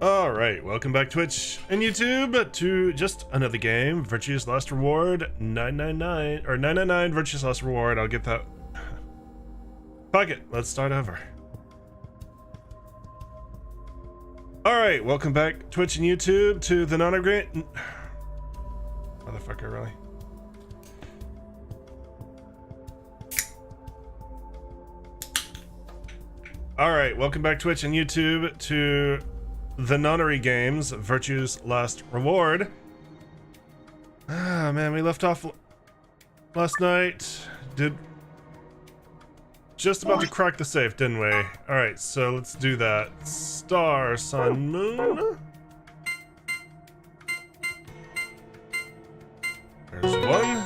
Alright, welcome back Twitch and YouTube to just another game, Virtue's Last Reward 999, or 999 Virtue's Last Reward. I'll get that. Fuck it, let's start over. Alright, welcome back Twitch and YouTube to the non-agreement. Motherfucker, really? Alright, welcome back Twitch and YouTube to the Nonary Games, Virtue's Last Reward. Ah, man, we left off last night. Just about to crack the safe, didn't we? Alright, so let's do that. Star, sun, moon. There's one.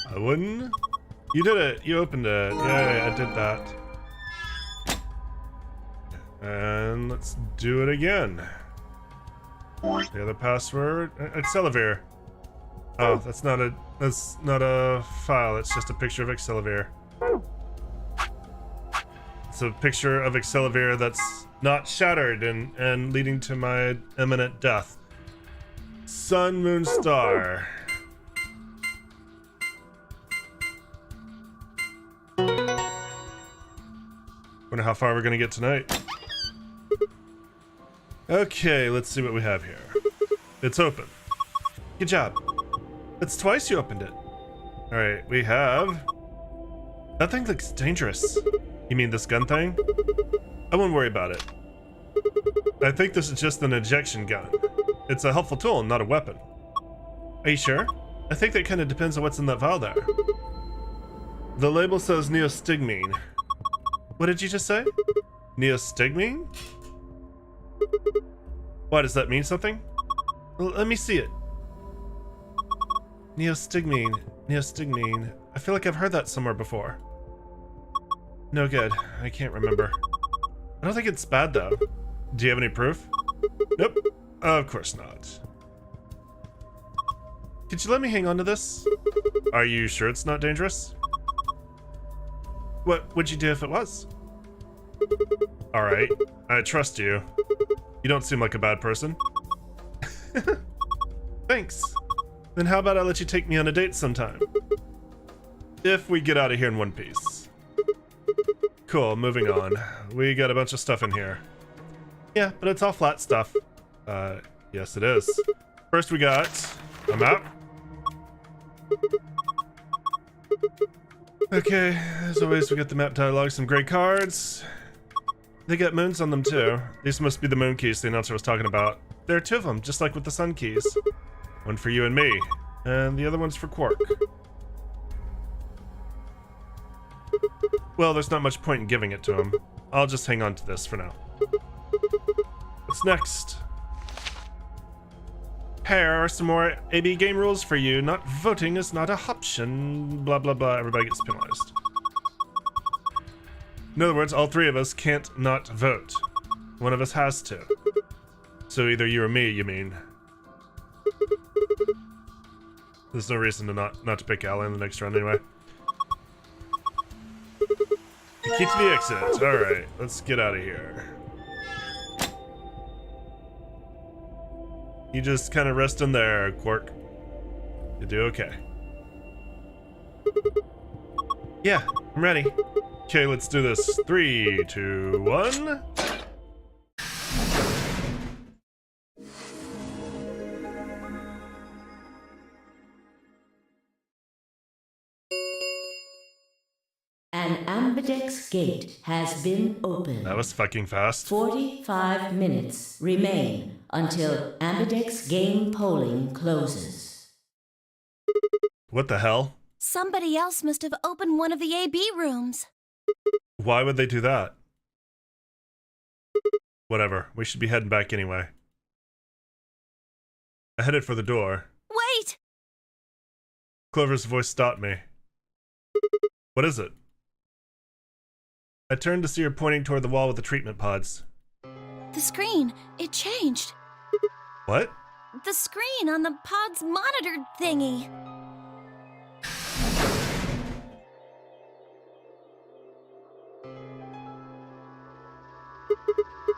I wouldn't. You did it. You opened it. Yay, I did that. And let's do it again. The other password, Excelavir. Oh, that's not a file. It's just a picture of Excelavir. It's a picture of Excelavir that's not shattered and leading to my imminent death. Sun, moon, star. Wonder how far we're gonna get tonight. Okay, let's see what we have here. It's open. Good job. That's twice you opened it. Alright, we have... That thing looks dangerous. You mean this gun thing? I won't worry about it. I think this is just an ejection gun. It's a helpful tool, not a weapon. Are you sure? I think that kind of depends on what's in that vial there. The label says neostigmine. What did you just say? Neostigmine? Why, does that mean something? Well, let me see it. Neostigmine. Neostigmine. I feel like I've heard that somewhere before. No good. I can't remember. I don't think it's bad, though. Do you have any proof? Nope. Of course not. Could you let me hang on to this? Are you sure it's not dangerous? What would you do if it was? Alright. I trust you. You don't seem like a bad person. Thanks. Then how about I let you take me on a date sometime? If we get out of here in one piece. Cool, moving on. We got a bunch of stuff in here. Yeah, but it's all flat stuff. Yes it is. First we got a map. Okay, as always we got the map dialogue, some great cards. They got moons on them too. These must be the moon keys the announcer was talking about. There are two of them, just like with the sun keys. One for you and me, and the other one's for Quark. Well, there's not much point in giving it to him. I'll just hang on to this for now. What's next? Here are some more AB game rules for you. Not voting is not an option. Blah blah blah. Everybody gets penalized. In other words, all three of us can't not vote. One of us has to. So either you or me, you mean. There's no reason to not to pick Allie in the next round anyway. Key to the exit. Alright, let's get out of here. You just kind of rest in there, Quark. You do okay. Yeah, I'm ready. Okay, let's do this. 3, 2, 1. An Ambidex gate has been opened. That was fucking fast. 45 minutes remain until Ambidex game polling closes. What the hell? Somebody else must have opened one of the AB rooms. Why would they do that? Whatever, we should be heading back anyway. I headed for the door. Wait! Clover's voice stopped me. What is it? I turned to see her pointing toward the wall with the treatment pods. The screen, it changed. What? The screen on the pod's monitor thingy.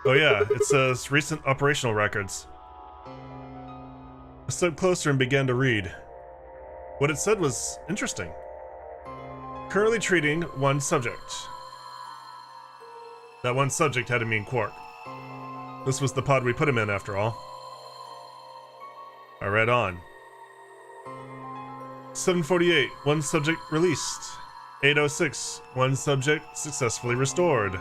Oh yeah, it says recent operational records. I stepped closer and began to read. What it said was interesting. Currently treating one subject. That one subject had to mean Quark. This was the pod we put him in, after all. I read on. 748, one subject released. 806, one subject successfully restored.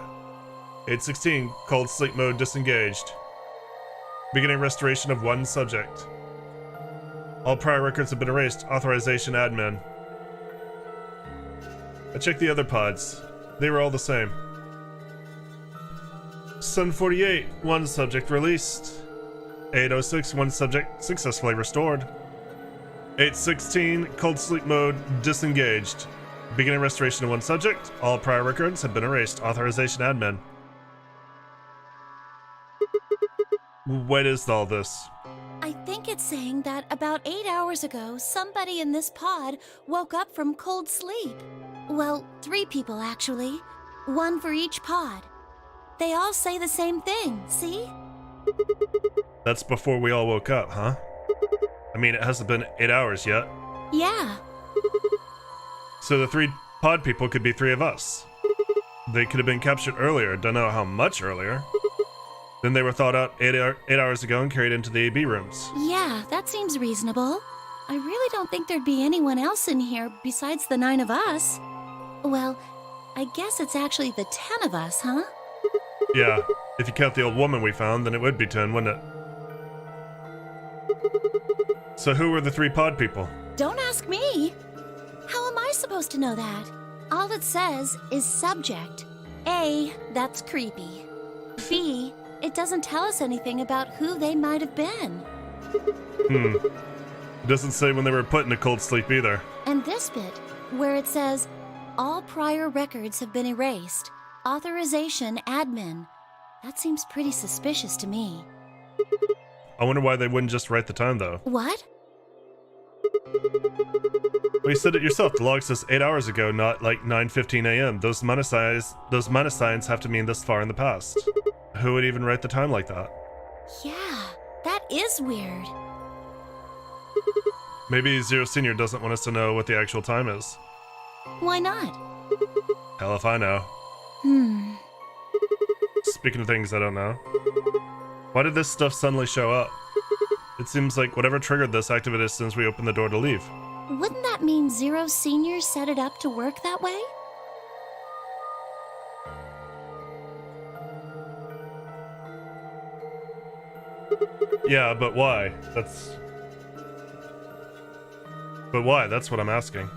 816, cold sleep mode disengaged. Beginning restoration of one subject. All prior records have been erased. Authorization admin. I checked the other pods. They were all the same. 748, one subject released. 806, one subject successfully restored. 816, cold sleep mode disengaged. Beginning restoration of one subject. All prior records have been erased. Authorization admin. What is all this? I think it's saying that about 8 hours ago, somebody in this pod woke up from cold sleep. Well, 3 people actually. 1 for each pod. They all say the same thing, see? That's before we all woke up, huh? I mean, it hasn't been 8 hours yet. Yeah. So the 3 pod people could be 3 of us. They could have been captured earlier, don't know how much earlier. Then they were thawed out 8 hours ago and carried into the AB rooms. Yeah, that seems reasonable. I really don't think there'd be anyone else in here besides the 9 of us. Well, I guess it's actually the 10 of us, huh? Yeah, if you count the old woman we found, then it would be 10, wouldn't it? So who were the 3 pod people? Don't ask me. How am I supposed to know that? All it says is subject. A, that's creepy. B, it doesn't tell us anything about who they might have been. It doesn't say when they were put into cold sleep either. And this bit, where it says, all prior records have been erased. Authorization admin. That seems pretty suspicious to me. I wonder why they wouldn't just write the time, though. What? Well, you said it yourself. The log says 8 hours ago, not like 9:15 a.m. Those minus signs have to mean this far in the past. Who would even write the time like that? Yeah, that is weird. Maybe Zero Senior doesn't want us to know what the actual time is. Why not? Hell if I know. Speaking of things I don't know. Why did this stuff suddenly show up? It seems like whatever triggered this activated as soon as we opened the door to leave. Wouldn't that mean Zero Senior set it up to work that way? Yeah, but why? But why? That's what I'm asking.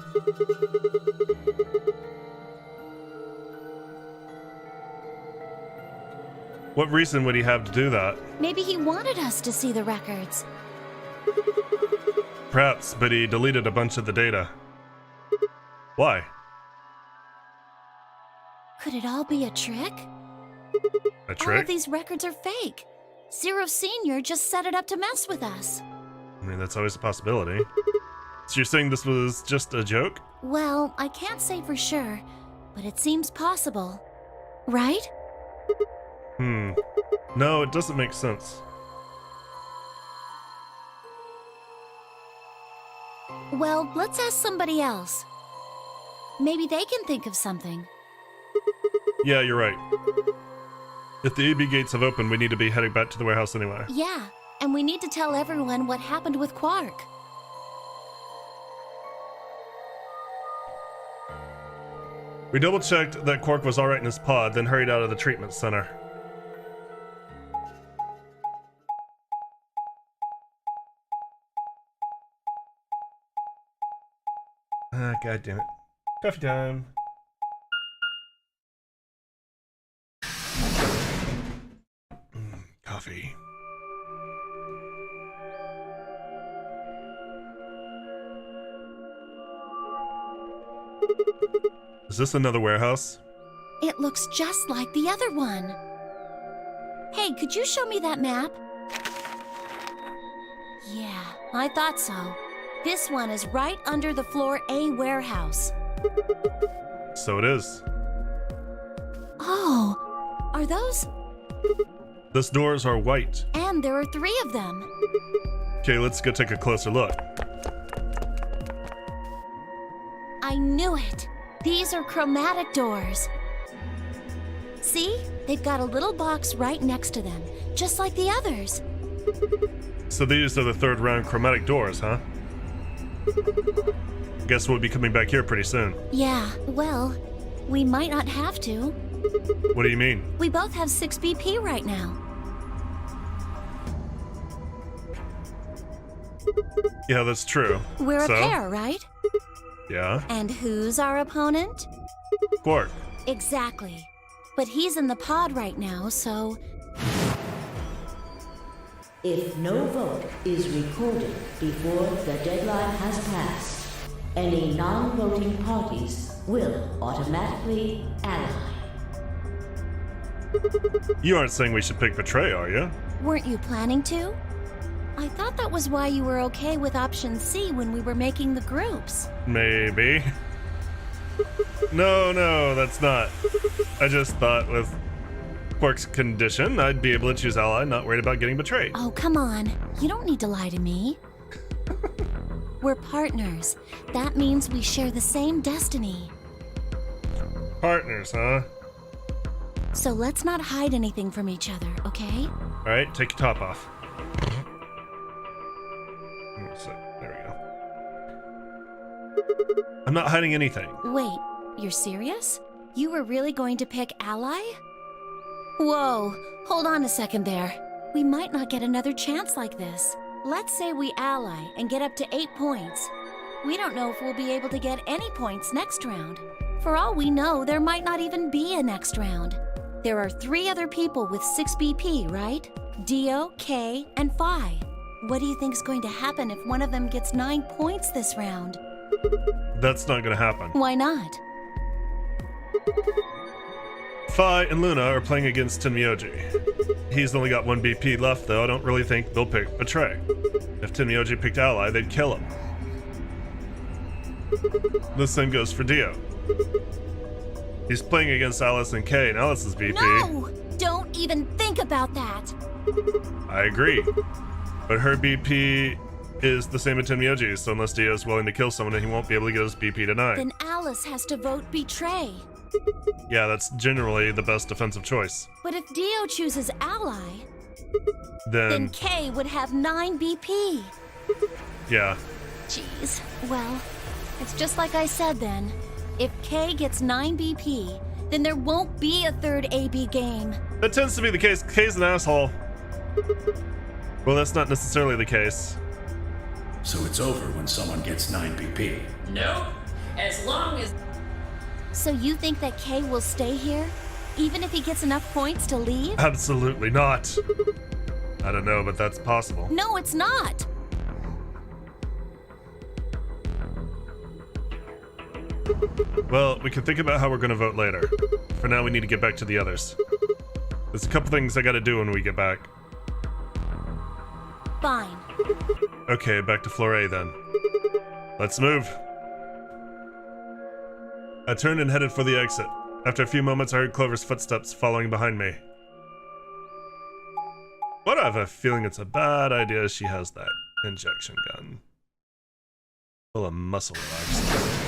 What reason would he have to do that? Maybe he wanted us to see the records. Perhaps, but he deleted a bunch of the data. Why? Could it all be a trick? A All of trick? these records are fake. Zero Senior just set it up to mess with us. I mean, that's always a possibility. So you're saying this was just a joke? Well, I can't say for sure, but it seems possible. Right? No, it doesn't make sense. Well, let's ask somebody else. Maybe they can think of something. Yeah, you're right. If the AB gates have opened, we need to be heading back to the warehouse anyway. Yeah, and we need to tell everyone what happened with Quark. We double-checked that Quark was alright in his pod, then hurried out of the treatment center. Ah, god damn it. Coffee time. Coffee. Is this another warehouse? It looks just like the other one. Hey, could you show me that map? Yeah, I thought so. This one is right under the Floor A warehouse. So it is. Oh, are those... Those doors are white. And there are 3 of them. Okay, let's go take a closer look. I knew it. These are chromatic doors. See? They've got a little box right next to them, just like the others. So these are the 3rd round chromatic doors, huh? Guess we'll be coming back here pretty soon. Yeah, well, we might not have to. What do you mean? We both have 6 BP right now. Yeah, that's true. We're a So? pair, right? Yeah. And who's our opponent? Quark. Exactly. But he's in the pod right now, so... If no vote is recorded before the deadline has passed, any non-voting parties will automatically ally. You aren't saying we should pick Betray, are you? Weren't you planning to? I thought that was why you were okay with option C when we were making the groups. Maybe. No, that's not. I just thought with Quark's condition, I'd be able to choose ally, not worried about getting betrayed. Oh, come on. You don't need to lie to me. We're partners. That means we share the same destiny. Partners, huh? So let's not hide anything from each other, okay? Alright, take your top off. There we go. I'm not hiding anything. Wait, you're serious? You were really going to pick ally? Whoa, hold on a second there. We might not get another chance like this. Let's say we ally and get up to 8 points. We don't know if we'll be able to get any points next round. For all we know, there might not even be a next round. There are 3 other people with 6 BP, right? Dio, Kay, and Phi. What do you think's going to happen if one of them gets 9 points this round? That's not gonna happen. Why not? Phi and Luna are playing against Tenmyoji. He's only got 1 BP left, though. I don't really think they'll pick Betray. If Tenmyoji picked ally, they'd kill him. The same goes for Dio. He's playing against Alice and Kay, and Alice's BP. No! Don't even think about that! I agree. But her BP is the same as Tenmyoji's, so unless Dio's willing to kill someone, then he won't be able to get his BP to 9. Then Alice has to vote Betray. Yeah, that's generally the best defensive choice. But if Dio chooses ally, then Then, Kay would have 9 BP. yeah. Jeez. Well, it's just like I said then. If Kay gets 9 BP, then there won't be a 3rd AB game. That tends to be the case. Kay's an asshole. Well, that's not necessarily the case. So it's over when someone gets 9 BP. No. As long as So you think that Kay will stay here? Even if he gets enough points to leave? Absolutely not. I don't know, but that's possible. No, it's not! Well, we can think about how we're gonna vote later. For now, we need to get back to the others. There's a couple things I gotta do when we get back. Fine. Okay, back to floor A then. Let's move. I turned and headed for the exit. After a few moments, I heard Clover's footsteps following behind me. But I have a feeling it's a bad idea she has that injection gun. Full of muscle relaxers.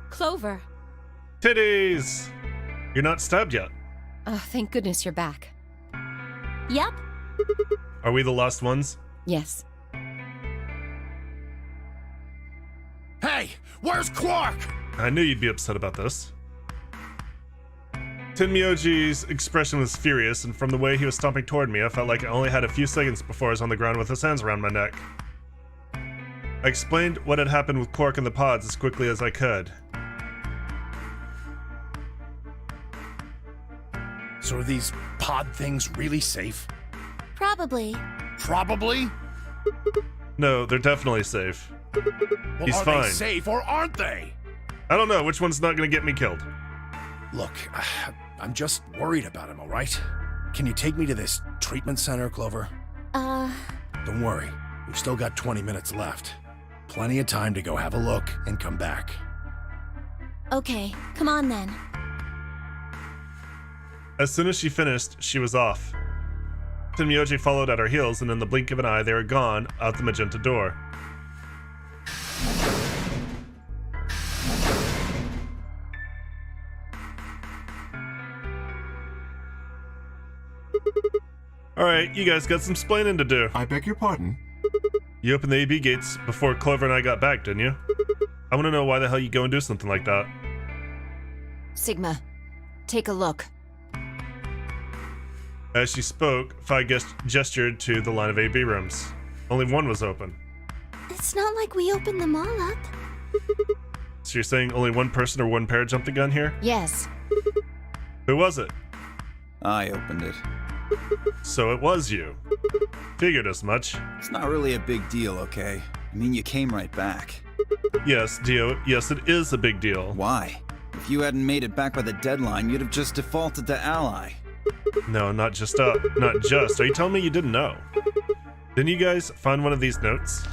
Clover. Titties! You're not stabbed yet. Oh, thank goodness you're back. Yep. Are we the lost ones? Yes. Hey! Hey, where's Quark? I knew you'd be upset about this. Tenmyoji's expression was furious, and from the way he was stomping toward me, I felt like I only had a few seconds before I was on the ground with his hands around my neck. I explained what had happened with Quark and the pods as quickly as I could. So are these pod things really safe? Probably. Probably. No, they're definitely safe. Well, He's are fine. they safe or aren't they? I don't know which one's not gonna get me killed. Look, I'm just worried about him, all right? Can you take me to this treatment center, Clover? Don't worry. We've still got 20 minutes left. Plenty of time to go have a look and come back. Okay, come on then. As soon as she finished, she was off. Tenmyoji followed at our heels, and in the blink of an eye, they were gone out the magenta door. Alright, you guys got some splaining to do. I beg your pardon? You opened the AB gates before Clover and I got back, didn't you? I want to know why the hell you go and do something like that. Sigma, take a look. As she spoke, Phi gestured to the line of AB rooms. Only one was open. It's not like we opened them all up. So you're saying only one person or one pair jumped the gun here? Yes. Who was it? I opened it. So it was you. Figured as much. It's not really a big deal, okay? I mean, you came right back. Yes, Dio, yes, it is a big deal. Why? If you hadn't made it back by the deadline, you'd have just defaulted to Ally. No, not just. Are you telling me you didn't know? Didn't you guys find one of these notes?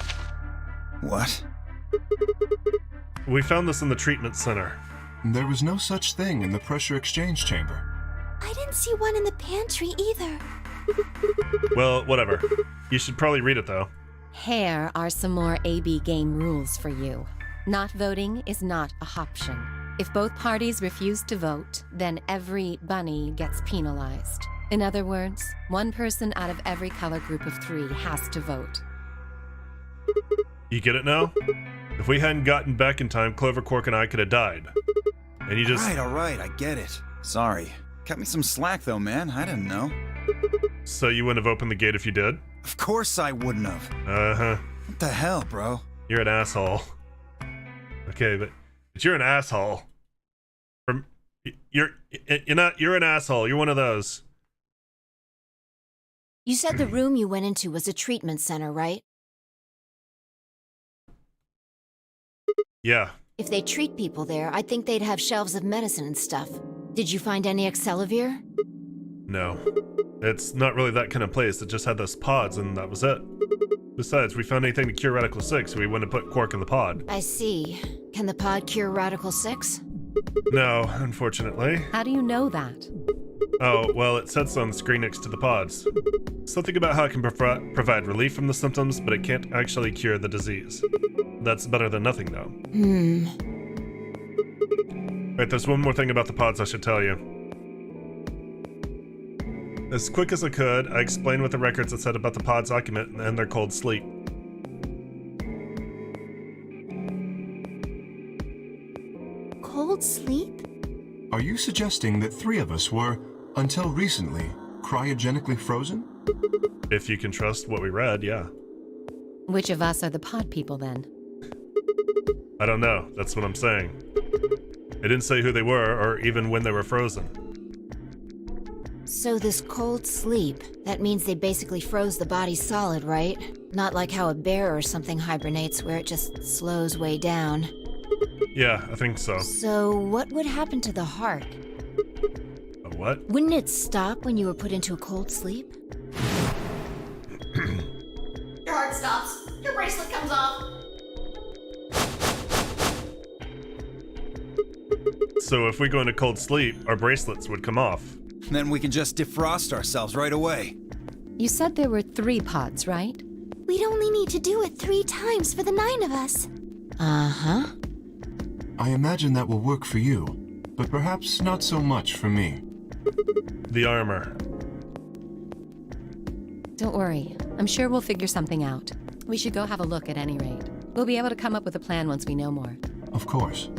What? We found this in the treatment center. There was no such thing in the pressure exchange chamber. I didn't see one in the pantry either. Well, whatever. You should probably read it, though. Here are some more AB game rules for you. Not voting is not a option. If both parties refuse to vote, then every bunny gets penalized. In other words, one person out of every color group of 3 has to vote. You get it now? If we hadn't gotten back in time, Clover, Quark, and I could have died. And you just... All right, I get it. Sorry. Cut me some slack, though, man. I didn't know. So you wouldn't have opened the gate if you did? Of course I wouldn't have. Uh-huh. What the hell, bro? You're an asshole. Okay, but you're an asshole. You're an asshole. You're one of those. You said the room you went into was a treatment center, right? Yeah. If they treat people there, I'd think they'd have shelves of medicine and stuff. Did you find any Excelavir? No. It's not really that kind of place. It just had those pods, and that was it. Besides, we found anything to cure Radical 6, so we wouldn't have put Quark in the pod. I see. Can the pod cure Radical 6? No, unfortunately. How do you know that? Oh, well, it said so on the screen next to the pods. Something about how it can provide relief from the symptoms, but it can't actually cure the disease. That's better than nothing, though. Right, there's one more thing about the pods I should tell you. As quick as I could, I explained what the records had said about the pod's occupant and their cold sleep. Cold sleep? Are you suggesting that 3 of us were, until recently, cryogenically frozen? If you can trust what we read, yeah. Which of us are the pod people then? I don't know, that's what I'm saying. It didn't say who they were, or even when they were frozen. So this cold sleep, that means they basically froze the body solid, right? Not like how a bear or something hibernates where it just slows way down. Yeah, I think so. So what would happen to the heart? A what? Wouldn't it stop when you were put into a cold sleep? Your heart stops. Your bracelet comes off. So if we go into cold sleep, our bracelets would come off. Then we can just defrost ourselves right away. You said there were 3 pods, right? We'd only need to do it 3 times for the 9 of us. Uh-huh. I imagine that will work for you, but perhaps not so much for me. The armor. Don't worry. I'm sure we'll figure something out. We should go have a look at any rate. We'll be able to come up with a plan once we know more. Of course.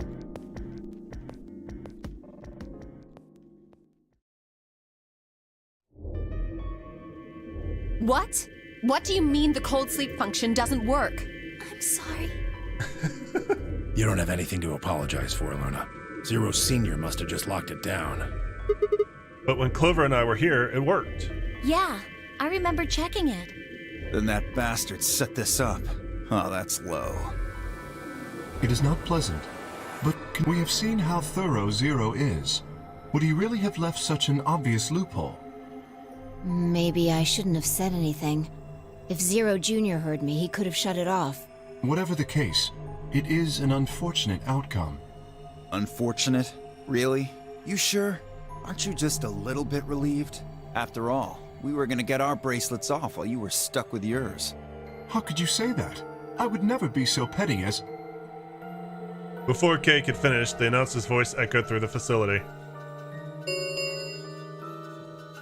What? What do you mean the cold sleep function doesn't work? I'm sorry. You don't have anything to apologize for, Luna. Zero Senior must have just locked it down. But when Clover and I were here, it worked. Yeah, I remember checking it. Then that bastard set this up. Oh, that's low. It is not pleasant, but we have seen how thorough Zero is. Would he really have left such an obvious loophole? Maybe I shouldn't have said anything. If Zero Jr. heard me, he could have shut it off. Whatever the case, it is an unfortunate outcome. Unfortunate? Really? You sure? Aren't you just a little bit relieved? After all, we were gonna get our bracelets off while you were stuck with yours. How could you say that? I would never be so petty as... Before Kay could finish, the announcer's voice echoed through the facility.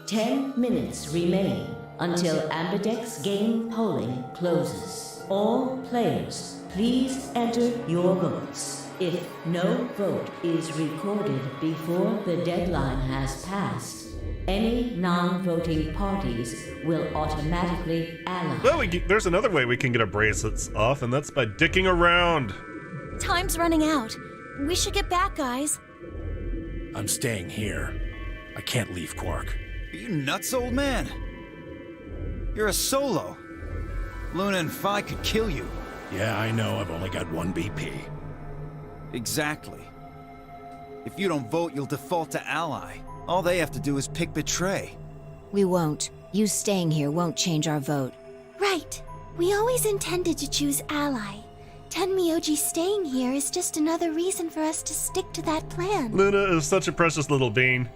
10 minutes remain until Ambidex game polling closes. All players, please enter your votes. If no vote is recorded before the deadline has passed, any non-voting parties will automatically ally. Well, there's another way we can get our bracelets off, and that's by dicking around. Time's running out. We should get back, guys. I'm staying here. I can't leave Quark. Are you nuts, old man? You're a solo. Luna and Phi could kill you. Yeah, I know. I've only got one BP. Exactly. If you don't vote, you'll default to ally. All they have to do is pick betray. We won't. You staying here won't change our vote. Right. We always intended to choose ally. Tenmyoji staying here is just another reason for us to stick to that plan. Luna is such a precious little bean.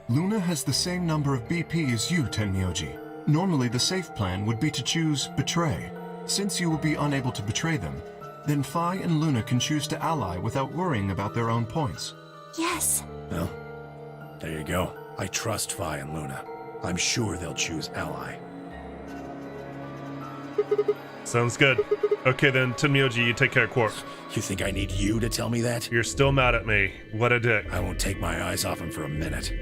Luna has the same number of BP as you, Tenmyoji. Normally, the safe plan would be to choose Betray. Since you will be unable to betray them, then Phi and Luna can choose to ally without worrying about their own points. Yes. Well, there you go. I trust Phi and Luna. I'm sure they'll choose ally. Sounds good. Okay then, Tenmyoji, you take care of Quark. You think I need you to tell me that? You're still mad at me. What a dick. I won't take my eyes off him for a minute.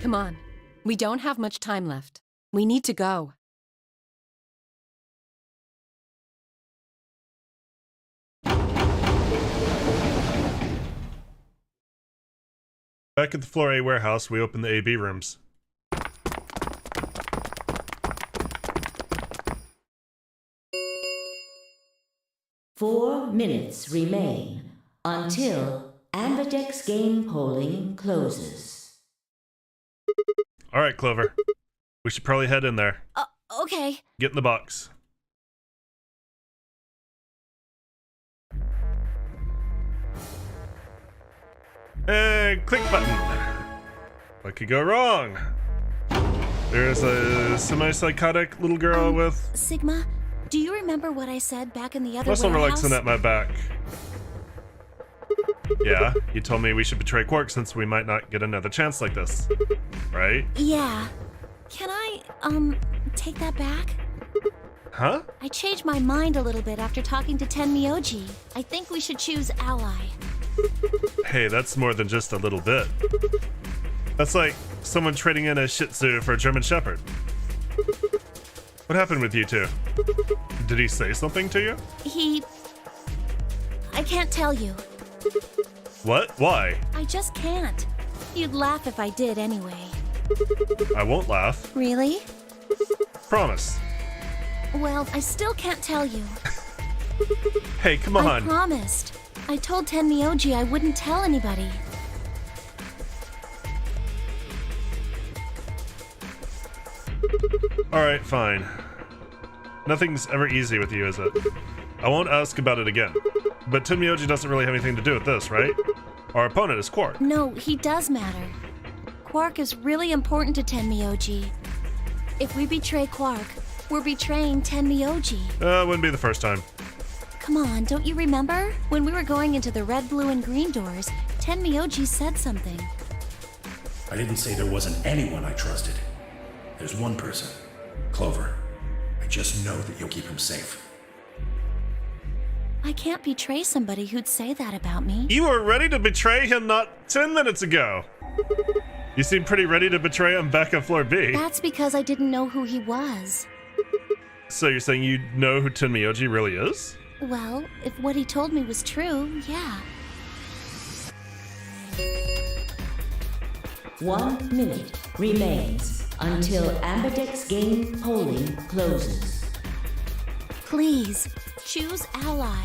Come on. We don't have much time left. We need to go. Back at the Floor A warehouse, we open the AB rooms. Four minutes remain until Ambidex game polling closes. Alright, Clover. We should probably head in there. Okay. Get in the box. And click button. What could go wrong? There's a semi-psychotic little girl with... Sigma, do you remember what I said back in the other muscle warehouse? relaxing at my back. Yeah, you told me we should betray Quark since we might not get another chance like this. Right? Yeah. Can I, take that back? Huh? I changed my mind a little bit after talking to Tenmyoji. I think we should choose ally. Hey, that's more than just a little bit. That's like someone trading in a Shih Tzu for a German Shepherd. What happened with you two? Did he say something to you? I can't tell you. What? Why? I just can't. You'd laugh if I did anyway. I won't laugh. Really? Promise. Well, I still can't tell you. Hey, come I on. promised. I told Tenmyoji I wouldn't tell anybody. Alright, fine. Nothing's ever easy with you, is it? I won't ask about it again. But Tenmyoji doesn't really have anything to do with this, right? Our opponent is Quark. No, he does matter. Quark is really important to Tenmyoji. If we betray Quark, we're betraying Tenmyoji. Wouldn't be the first time. Come on, don't you remember? When we were going into the red, blue, and green doors, Tenmyoji said something. I didn't say there wasn't anyone I trusted. There's one person. Clover. I just know that you'll keep him safe. I can't betray somebody who'd say that about me. You were ready to betray him not 10 minutes ago. You seem pretty ready to betray him back on floor B. That's because I didn't know who he was. So you're saying you know who Tenmyoji really is? Well, if what he told me was true, yeah. 1 minute remains until Ambidex game polling closes. Please, choose ally.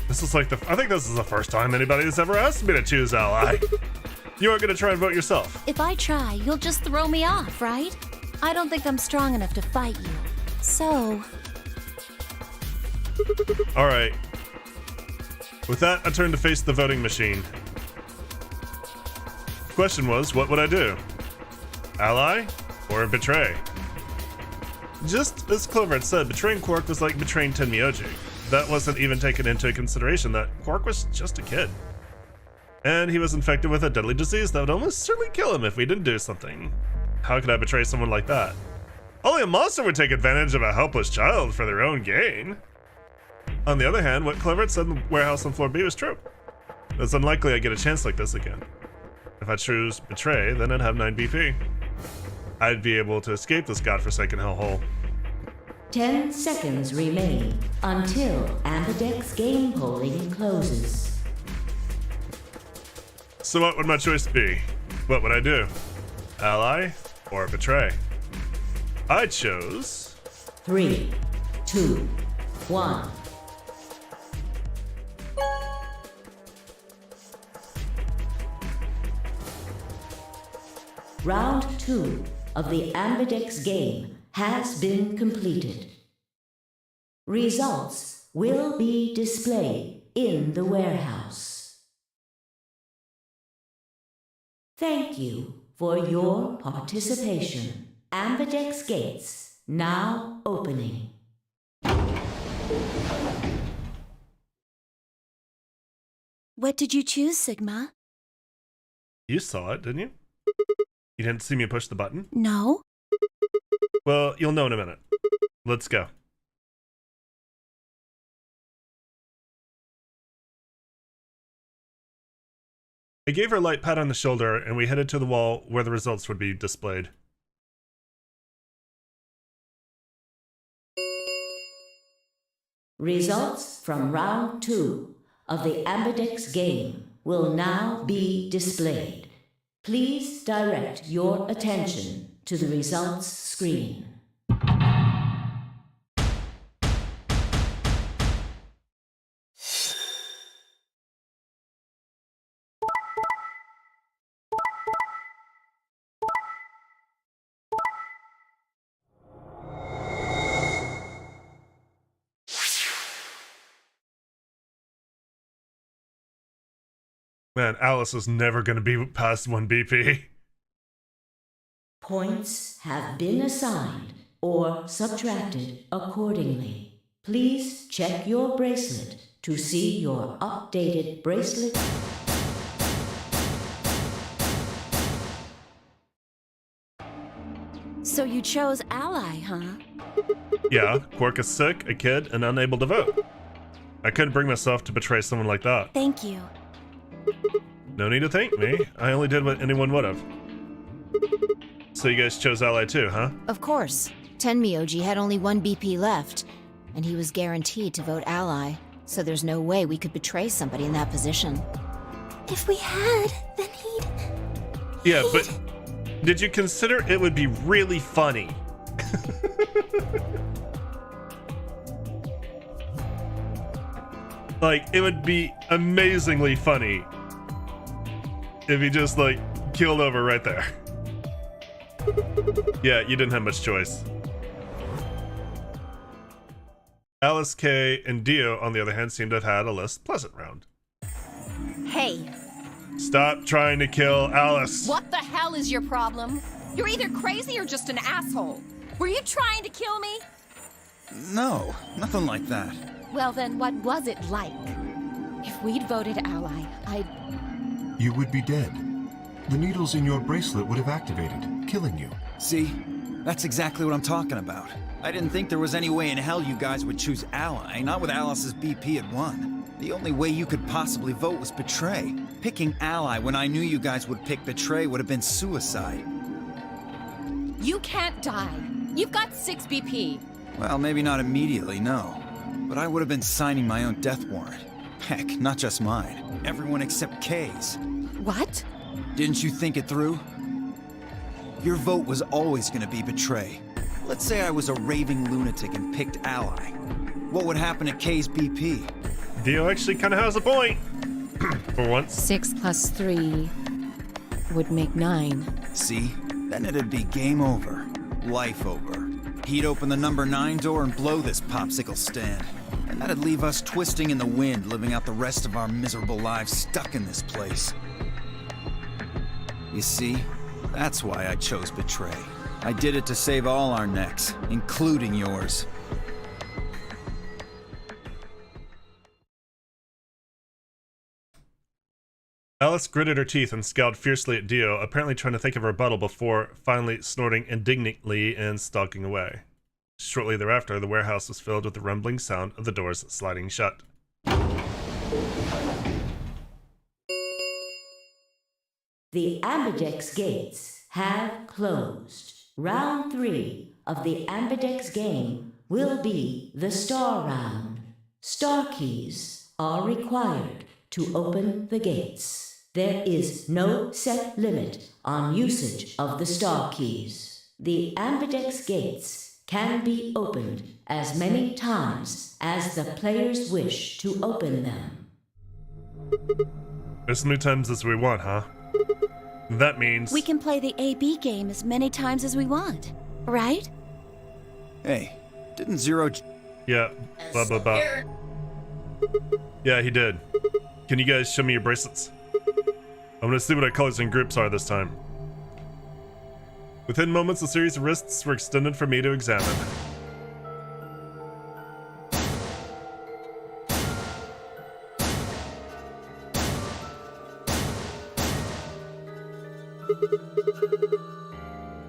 This is like I think this is the first time anybody has ever asked me to choose ally. You aren't gonna try and vote yourself. If I try, you'll just throw me off, right? I don't think I'm strong enough to fight you. So, All right. With that, I turn to face the voting machine. Question was, what would I do? Ally or betray? Just as Clover had said, betraying Quark was like betraying Tenmyoji. That wasn't even taken into consideration that Quark was just a kid. And he was infected with a deadly disease that would almost certainly kill him if we didn't do something. How could I betray someone like that? Only a monster would take advantage of a helpless child for their own gain. On the other hand, what Clover had said in the warehouse on floor B was true. It's unlikely I get a chance like this again. If I choose betray, then I'd have 9 BP. I'd be able to escape this godforsaken hellhole. 10 seconds remain until Ambidex game polling closes. So what would my choice be? What would I do? Ally or betray? I chose 3, 2, 1. Round 2 of the Ambidex game has been completed. Results will be displayed in the warehouse. Thank you for your participation. Ambidex gates now opening. what did you choose, Sigma? You saw it, didn't you? You didn't see me push the button? No? Well, you'll know in a minute. Let's go. I gave her a light pat on the shoulder, and we headed to the wall where the results would be displayed. Results from round 2 of the Ambidex game will now be displayed. Please direct your attention to the results screen. Man, Alice is never going to be past 1 BP. Points have been assigned or subtracted accordingly. Please check your bracelet to see your updated bracelet. So you chose ally, huh? Yeah, Quark is sick, a kid, and unable to vote. I couldn't bring myself to betray someone like that. Thank you. No need to thank me. I only did what anyone would have. So you guys chose ally too, huh? Of course. Tenmyoji had only 1 BP left, and he was guaranteed to vote ally, so there's no way we could betray somebody in that position. If we had, then he'd... Yeah, but did you consider it would be really funny? Like, it would be amazingly funny if he just, like, keeled over right there. Yeah, you didn't have much choice. Alice, Kay, and Dio, on the other hand, seem to have had a less pleasant round. Hey, Stop trying to kill Alice. what the hell is your problem? You're either crazy or just an asshole. Were you trying to kill me? No, nothing like that. Well, then what was it like? If we'd voted ally, You would be dead. The needles in your bracelet would have activated, killing you. See? That's exactly what I'm talking about. I didn't think there was any way in hell you guys would choose Ally, not with Alice's BP at 1. The only way you could possibly vote was Betray. Picking Ally when I knew you guys would pick Betray would have been suicide. You can't die. You've got 6 BP. Well, maybe not immediately, no. But I would have been signing my own death warrant. Heck, not just mine. Everyone except Kay's. What? Didn't you think it through? Your vote was always gonna be Betray. Let's say I was a raving lunatic and picked Ally. What would happen to Kay's BP? Dio actually kind of has a point. For once. 6 plus 3 would make 9. See? Then it'd be game over. Life over. He'd open the number 9 door and blow this popsicle stand. And that'd leave us twisting in the wind, living out the rest of our miserable lives stuck in this place. You see? That's why I chose Betray. I did it to save all our necks, including yours. Alice gritted her teeth and scowled fiercely at Dio, apparently trying to think of a rebuttal before finally snorting indignantly and stalking away. Shortly thereafter, the warehouse was filled with the rumbling sound of the doors sliding shut. The Ambidex gates have closed. Round 3 of the Ambidex game will be the Star Round. Star keys are required to open the gates. There is no set limit on usage of the Star keys. The Ambidex gates can be opened as many times as the players wish to open them. As many times as we want, huh? That means... We can play the AB game as many times as we want, right? Hey, didn't Zero... Yeah, blah blah blah. Yeah, he did. Can you guys show me your bracelets? I'm gonna see what our colors and groups are this time. Within moments, a series of wrists were extended for me to examine.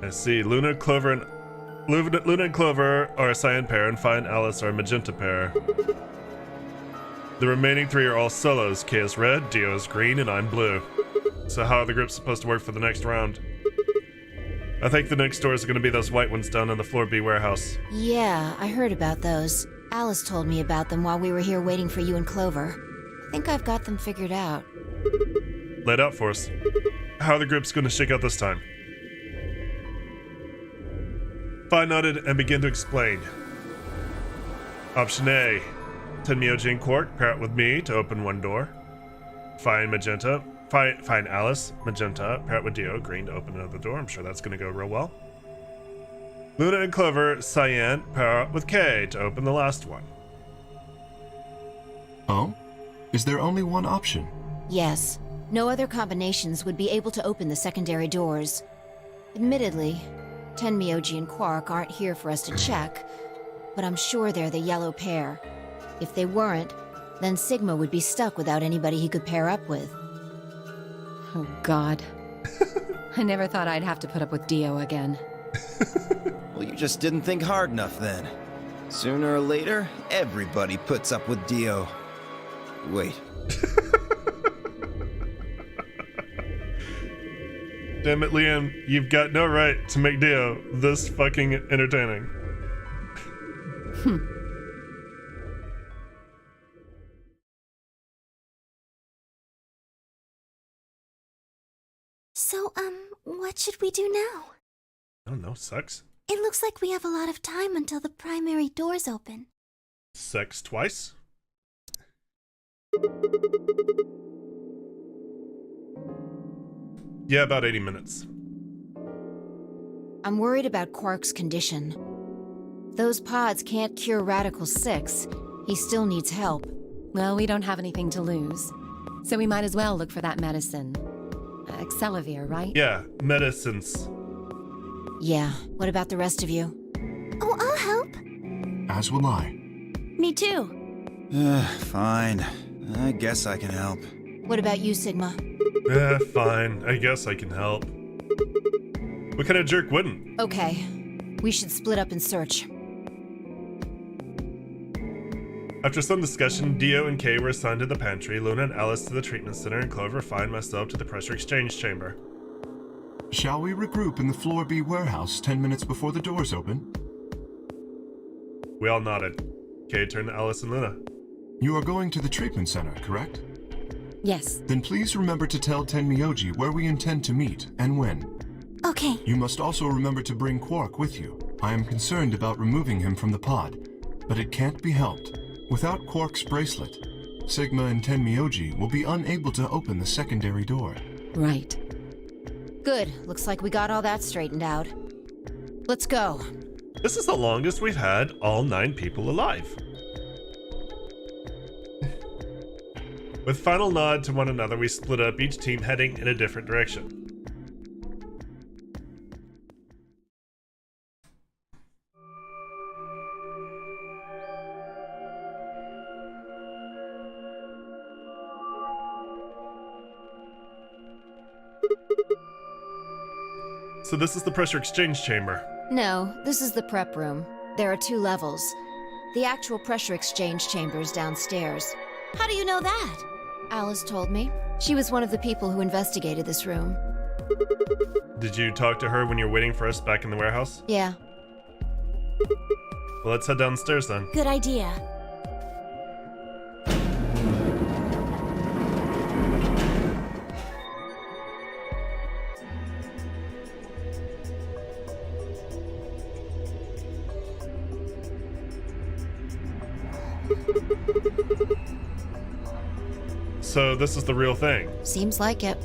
I see. Luna and Clover are a cyan pair, and Fi and Alice are a magenta pair. The remaining 3 are all solos. Kay is red, Dio is green, and I'm blue. So how are the groups supposed to work for the next round? I think the next doors are going to be those white ones down in the Floor B warehouse. Yeah, I heard about those. Alice told me about them while we were here waiting for you and Clover. I think I've got them figured out. Lay it out for us. How are the groups going to shake out this time? Fi nodded and began to explain. Option A. Tenmyoji and Quark pair up with me to open one door. Fi and Alice, magenta, pair up with Dio, green to open another door. I'm sure that's going to go real well. Luna and Clover, cyan, pair up with Kay to open the last one. Oh? Is there only one option? Yes. No other combinations would be able to open the secondary doors. Admittedly, Tenmyoji and Quark aren't here for us to check, but I'm sure they're the yellow pair. If they weren't, then Sigma would be stuck without anybody he could pair up with. Oh, God. I never thought I'd have to put up with Dio again. Well, you just didn't think hard enough then. Sooner or later, everybody puts up with Dio. Wait. Damn it, Liam, you've got no right to make Dio this fucking entertaining. So, what should we do now? I don't know, sex? It looks like we have a lot of time until the primary doors open. Sex twice? Yeah, about 80 minutes. I'm worried about Quark's condition. Those pods can't cure Radical 6. He still needs help. Well, we don't have anything to lose, so we might as well look for that medicine. Excelavir, right? Yeah, medicines. Yeah, what about the rest of you? Oh, I'll help. As will I. Me too. Fine. I guess I can help. What about you, Sigma? Fine. I guess I can help. What kind of jerk wouldn't? Okay. We should split up and search. After some discussion, Dio and Kay were assigned to the pantry, Luna and Alice to the treatment center, and Clover, Fi, and myself to the pressure exchange chamber. Shall we regroup in the Floor B warehouse 10 minutes before the doors open? We all nodded. Kay turned to Alice and Luna. You are going to the treatment center, correct? Yes. Then please remember to tell Tenmyoji where we intend to meet and when. Okay. You must also remember to bring Quark with you. I am concerned about removing him from the pod, but it can't be helped. Without Quark's bracelet, Sigma and Tenmyoji will be unable to open the secondary door. Right. Good. Looks like we got all that straightened out. Let's go. This is the longest we've had all 9 people alive. With final nod to one another, we split up, each team heading in a different direction. So this is the pressure exchange chamber. No, this is the prep room. There are 2 levels. The actual pressure exchange chamber is downstairs. How do you know that? Alice told me. She was one of the people who investigated this room. Did you talk to her when you were waiting for us back in the warehouse? Yeah. Well, let's head downstairs then. Good idea. So this is the real thing. Seems like it.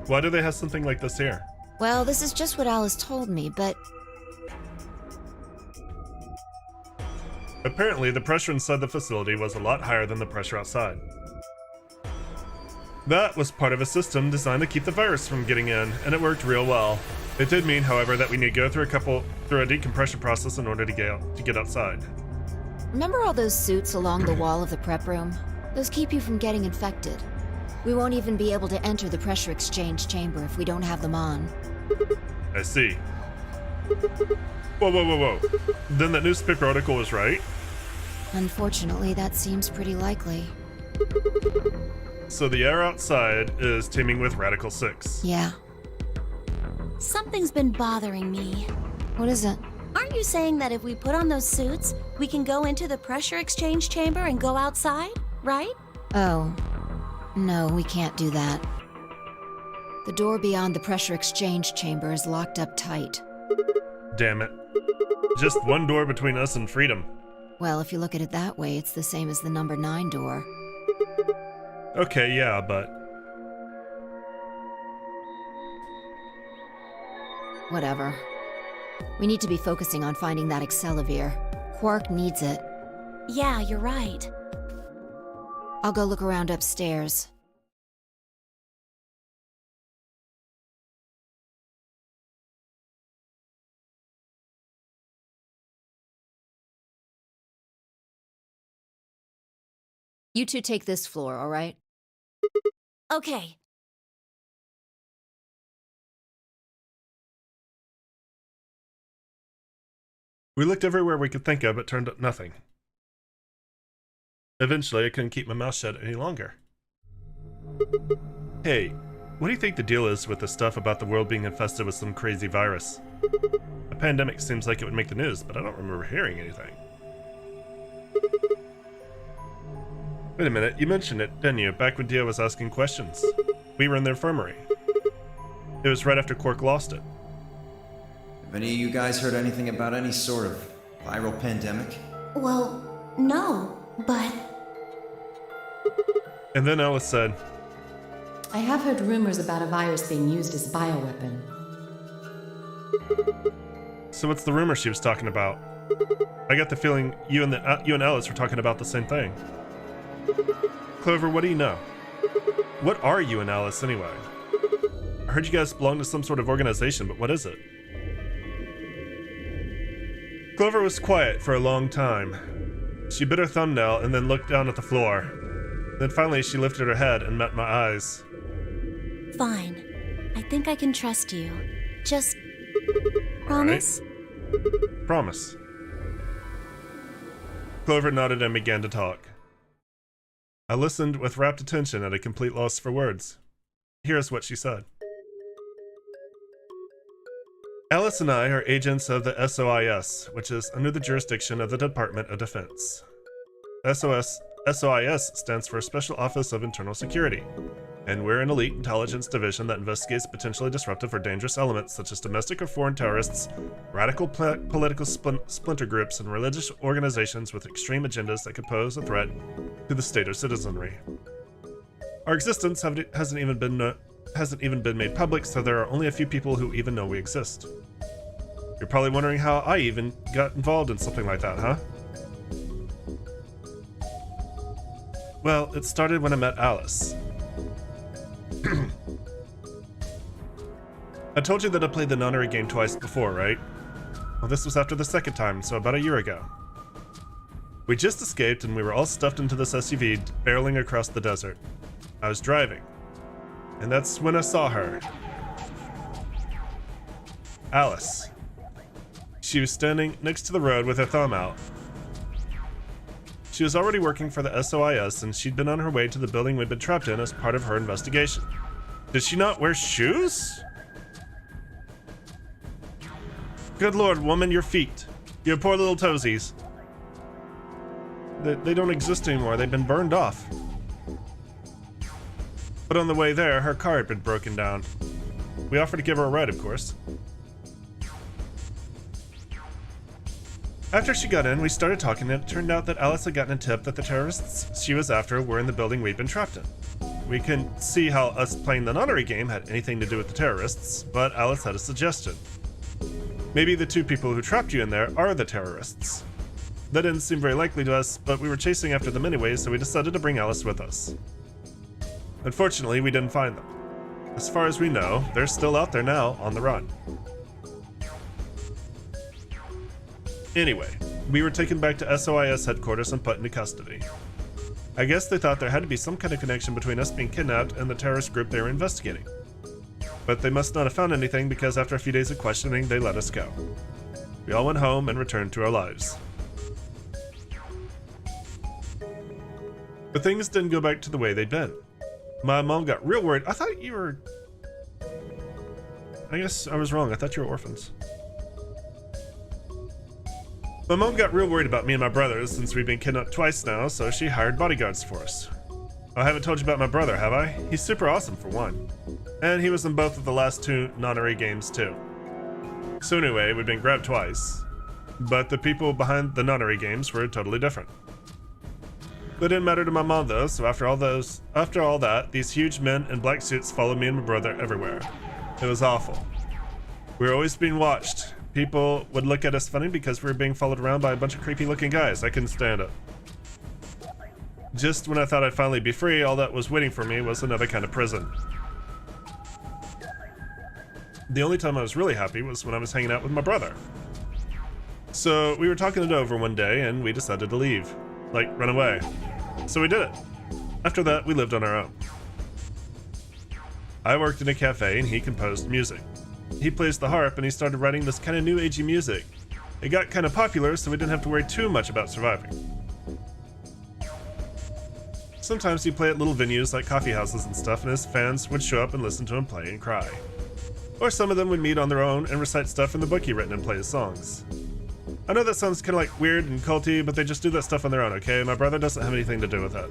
Why do they have something like this here? Well, this is just what Alice told me, but Apparently, the pressure inside the facility was a lot higher than the pressure outside. That was part of a system designed to keep the virus from getting in, and it worked real well. It did mean, however, that we need to go through a decompression process in order to get outside. remember all those suits along the wall of the prep room? Those keep you from getting infected. We won't even be able to enter the pressure exchange chamber if we don't have them on. I see. Whoa, whoa, whoa, whoa. Then that newspaper article was right? Unfortunately, that seems pretty likely. So the air outside is teeming with Radical 6. Yeah. Something's been bothering me. What is it? Aren't you saying that if we put on those suits, we can go into the pressure exchange chamber and go outside, right? Oh. No, we can't do that. The door beyond the pressure exchange chamber is locked up tight. Damn it. Just one door between us and freedom. Well, if you look at it that way, it's the same as the number 9 door. Okay, yeah, but... Whatever. We need to be focusing on finding that Accelavir. Quark needs it. Yeah, you're right. I'll go look around upstairs. You two take this floor, all right? Okay. We looked everywhere we could think of, but turned up nothing. Eventually, I couldn't keep my mouth shut any longer. Hey, what do you think the deal is with the stuff about the world being infested with some crazy virus? A pandemic seems like it would make the news, but I don't remember hearing anything. Wait a minute, you mentioned it, didn't you, back when Dio was asking questions? We were in the infirmary. It was right after Quark lost it. Have any of you guys heard anything about any sort of viral pandemic? Well, no, but... And then Alice said, I have heard rumors about a virus being used as a bioweapon. so what's the rumor she was talking about? I got the feeling you and Alice were talking about the same thing. Clover, what do you know? What are you and Alice anyway? I heard you guys belong to some sort of organization, but what is it? Clover was quiet for a long time. She bit her thumbnail and then looked down at the floor. Then finally she lifted her head and met my eyes. Fine. I think I can trust you. Just promise? Promise. Clover nodded and began to talk. I listened with rapt attention at a complete loss for words. Here's what she said. Alice and I are agents of the SOIS, which is under the jurisdiction of the Department of Defense. SOIS stands for Special Office of Internal Security, and we're an elite intelligence division that investigates potentially disruptive or dangerous elements such as domestic or foreign terrorists, radical political splinter groups, and religious organizations with extreme agendas that could pose a threat to the state or citizenry. Our existence hasn't even been made public, so there are only a few people who even know we exist. You're probably wondering how I even got involved in something like that, huh? Well, it started when I met Alice. I told you that I played the nunnery game twice before, right? Well, this was after the second time, so about a year ago. We just escaped and we were all stuffed into this SUV barreling across the desert. I was driving, and that's when I saw her. Alice. She was standing next to the road with her thumb out. She was already working for the SOIS, and she'd been on her way to the building we'd been trapped in as part of her investigation. Did she not wear shoes? Good lord, woman, your feet. Your poor little toesies. They don't exist anymore. They've been burned off. But on the way there, her car had been broken down. We offered to give her a ride, of course. After she got in, we started talking, and it turned out that Alice had gotten a tip that the terrorists she was after were in the building we'd been trapped in. We couldn't see how us playing the nunnery game had anything to do with the terrorists, but Alice had a suggestion. Maybe the two people who trapped you in there are the terrorists. That didn't seem very likely to us, but we were chasing after them anyway, so we decided to bring Alice with us. Unfortunately, we didn't find them. As far as we know, they're still out there now, on the run. Anyway, we were taken back to SOIS headquarters and put into custody. I guess they thought there had to be some kind of connection between us being kidnapped and the terrorist group they were investigating. But they must not have found anything because after a few days of questioning, they let us go. We all went home and returned to our lives. But things didn't go back to the way they'd been. My mom got real worried. I thought you were... I guess I was wrong. I thought you were orphans. My mom got real worried about me and my brothers since we've been kidnapped twice now, so she hired bodyguards for us. I haven't told you about my brother, have I? He's super awesome, for one. And he was in both of the last two nunnery games, too. So anyway, we've been grabbed twice. But the people behind the nunnery games were totally different. That didn't matter to my mom, though, so after all that, these huge men in black suits followed me and my brother everywhere. It was awful. We were always being watched. People would look at us funny because we were being followed around by a bunch of creepy-looking guys. I couldn't stand it. Just when I thought I'd finally be free, all that was waiting for me was another kind of prison. The only time I was really happy was when I was hanging out with my brother. So we were talking it over one day, and we decided to leave. Like, run away. So we did it. After that, we lived on our own. I worked in a cafe, and he composed music. He plays the harp, and he started writing this kind of new agey music. It got kind of popular, so we didn't have to worry too much about surviving. Sometimes he'd play at little venues like coffee houses and stuff, and his fans would show up and listen to him play and cry. Or some of them would meet on their own and recite stuff in the book he written and play his songs. I know that sounds kind of like weird and culty, but they just do that stuff on their own, okay? My brother doesn't have anything to do with that.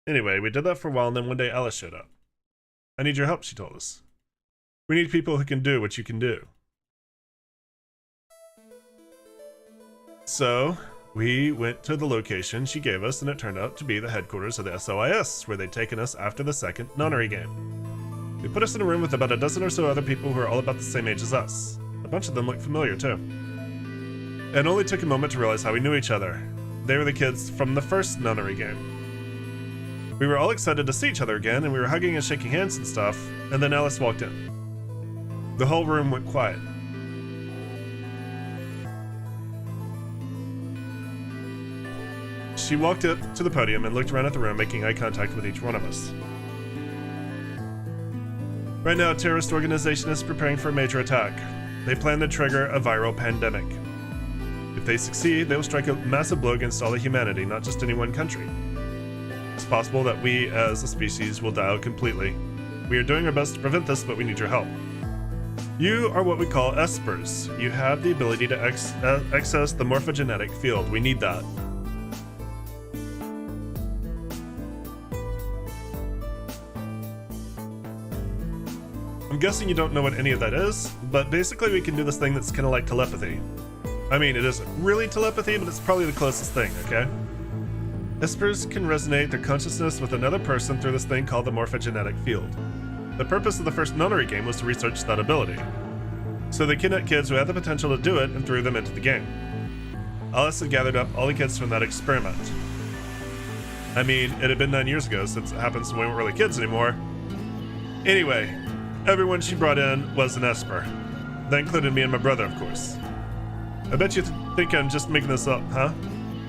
Anyway, we did that for a while, and then one day Alice showed up. I need your help, she told us. We need people who can do what you can do. So, we went to the location she gave us, and it turned out to be the headquarters of the SOIS, where they'd taken us after the second nunnery game. They put us in a room with about a dozen or so other people who are all about the same age as us. A bunch of them looked familiar, too. It only took a moment to realize how we knew each other. They were the kids from the first nunnery game. We were all excited to see each other again, and we were hugging and shaking hands and stuff, and then Alice walked in. The whole room went quiet. She walked up to the podium and looked around at the room, making eye contact with each one of us. Right now, a terrorist organization is preparing for a major attack. They plan to trigger a viral pandemic. If they succeed, they will strike a massive blow against all of humanity, not just any one country. It's possible that we, as a species, will die out completely. We are doing our best to prevent this, but we need your help. You are what we call espers. You have the ability to access the morphogenetic field. We need that. I'm guessing you don't know what any of that is, but basically we can do this thing that's kind of like telepathy. I mean, it isn't really telepathy, but it's probably the closest thing, okay? Espers can resonate their consciousness with another person through this thing called the morphogenetic field. The purpose of the first nonary game was to research that ability. So they kidnapped kids who had the potential to do it and threw them into the game. Alice had gathered up all the kids from that experiment. I mean, it had been 9 years ago since it happened, so we weren't really kids anymore. Anyway, everyone she brought in was an Esper. That included me and my brother, of course. I bet you think I'm just making this up, huh?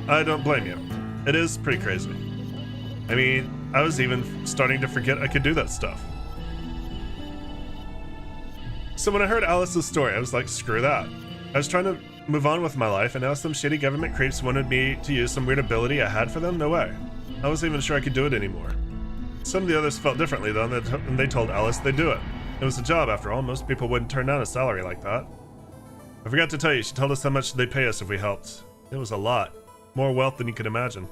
I don't blame you. It is pretty crazy. I mean, I was even starting to forget I could do that stuff. So when I heard Alice's story, I was like, screw that. I was trying to move on with my life, and now some shady government creeps wanted me to use some weird ability I had for them? No way. I wasn't even sure I could do it anymore. Some of the others felt differently, though, and they told Alice they'd do it. It was a job, after all. Most people wouldn't turn down a salary like that. I forgot to tell you, she told us how much they'd pay us if we helped. It was a lot. More wealth than you could imagine.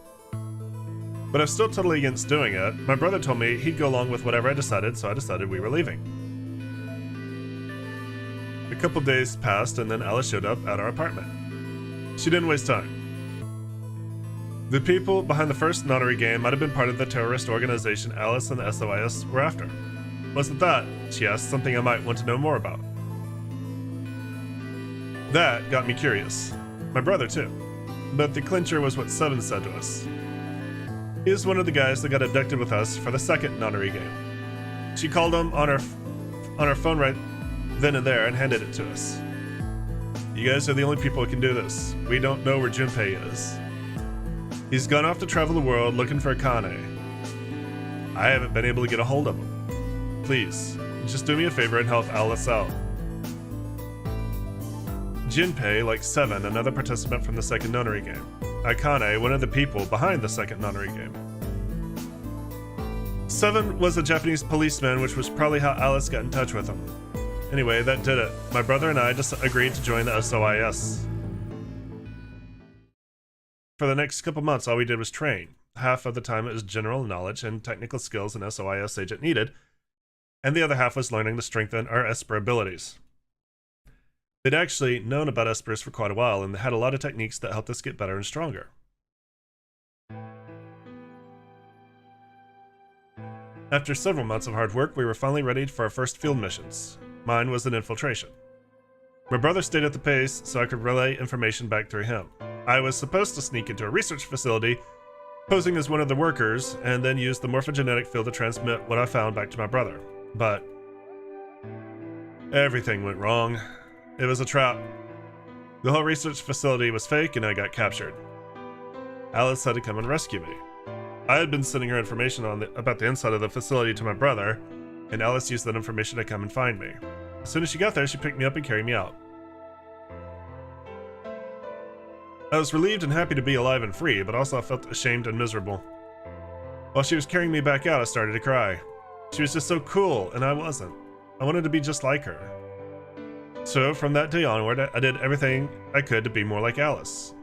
But I'm still totally against doing it. My brother told me he'd go along with whatever I decided, so I decided we were leaving. A couple days passed, and then Alice showed up at our apartment. She didn't waste time. The people behind the first nonary game might have been part of the terrorist organization Alice and the SOIS were after. Wasn't that, she asked, something I might want to know more about? That got me curious. My brother, too. But the clincher was what Seven said to us. He was one of the guys that got abducted with us for the second nonary game. She called him on her phone right then and there and handed it to us. You guys are the only people who can do this. We don't know where Junpei is. He's gone off to travel the world looking for Akane. I haven't been able to get a hold of him. Please, just do me a favor and help Alice out. Junpei, like Seven, another participant from the second nonary game. Akane, one of the people behind the second nonary game. Seven was a Japanese policeman, which was probably how Alice got in touch with him. Anyway, that did it. My brother and I just agreed to join the SOIS. For the next couple months, all we did was train. Half of the time it was general knowledge and technical skills an SOIS agent needed, and the other half was learning to strengthen our Esper abilities. They'd actually known about Espers for quite a while, and they had a lot of techniques that helped us get better and stronger. After several months of hard work, we were finally ready for our first field missions. Mine was an infiltration. My brother stayed at the base so I could relay information back through him. I was supposed to sneak into a research facility, posing as one of the workers, and then use the morphogenetic field to transmit what I found back to my brother. But everything went wrong. It was a trap. The whole research facility was fake, and I got captured. Alice had to come and rescue me. I had been sending her information about the inside of the facility to my brother, and Alice used that information to come and find me. As soon as she got there, she picked me up and carried me out. I was relieved and happy to be alive and free, but also I felt ashamed and miserable. While she was carrying me back out, I started to cry. She was just so cool, and I wasn't. I wanted to be just like her. So from that day onward, I did everything I could to be more like Alice.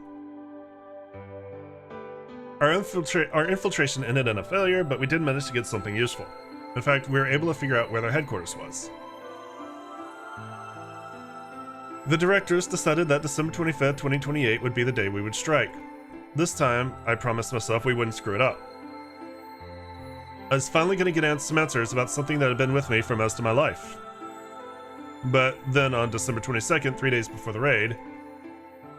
Our infiltration ended in a failure, but we did manage to get something useful. In fact, we were able to figure out where their headquarters was. The directors decided that December 25th, 2028 would be the day we would strike. This time, I promised myself we wouldn't screw it up. I was finally going to get some answers about something that had been with me for most of my life. But then on December 22nd, 3 days before the raid,